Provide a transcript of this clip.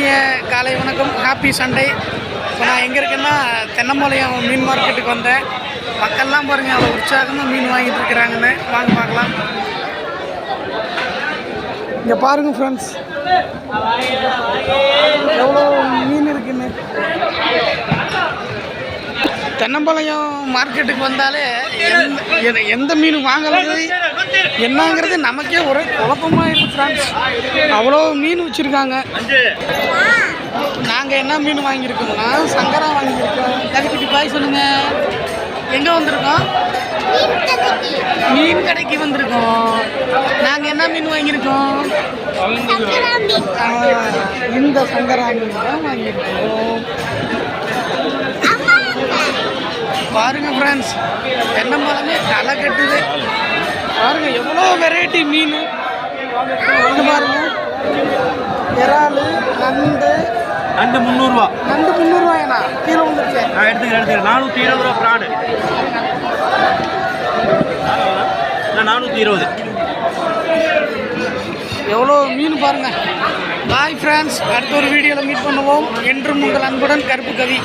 இனிய காலை வணக்கம், ஹாப்பி சண்டே. இப்போ நான் எங்கே இருக்கேன்னா தென்னம்பாளையம் மீன் மார்க்கெட்டுக்கு வந்தேன். மக்கள்லாம் பாருங்கள் அவ்வளோ உற்சாகமாக மீன் வாங்கிட்டு இருக்கிறாங்கன்னு. வாங்க பார்க்கலாம். இங்கே பாருங்கள் ஃப்ரெண்ட்ஸ், எவ்வளோ மீன் இருக்குன்னு. தென்னம்பாளையம் மார்க்கெட்டுக்கு வந்தாலே எந்த மீன் வாங்குறது என்னங்கிறது நமக்கே ஒரே குழப்பமாக இருக்குது ஃப்ரெண்ட்ஸ். அவ்வளோ மீன் வச்சுருக்காங்க. நாங்கள் என்ன மீன் வாங்கியிருக்கோம்னா சங்கரா வாங்கியிருக்கோம். கதைக்குட்டி பாய் சொல்லுங்கள், எங்கே வந்திருக்கோம்? மீன் கடைக்கு வந்திருக்கோம். நாங்கள் என்ன மீன் வாங்கியிருக்கோம்? இந்த சங்கரா மீன் தான் வாங்கியிருக்கோம். பாருங்க ஃப்ரெண்ட்ஸ், தென்னம்பாலமே களை கட்டுது. பாருங்க எவ்வளோ வெரைட்டி மீன். வந்து பாருங்க, இறால், நண்டு. நண்டு 300 ரூபா. நண்டு 300 ரூபாய்ண்ணா? கீழே வந்துருச்சு. நான் எடுத்துக்கிறேன் 420 ரூபா ப்ராடு. 420. எவ்வளோ மீன் பாருங்க. பாய் ஃப்ரெண்ட்ஸ், அடுத்த ஒரு வீடியோவில் மீட் பண்ணுவோம். என்றும் உங்கள் அன்புடன் கருப்பு கவி.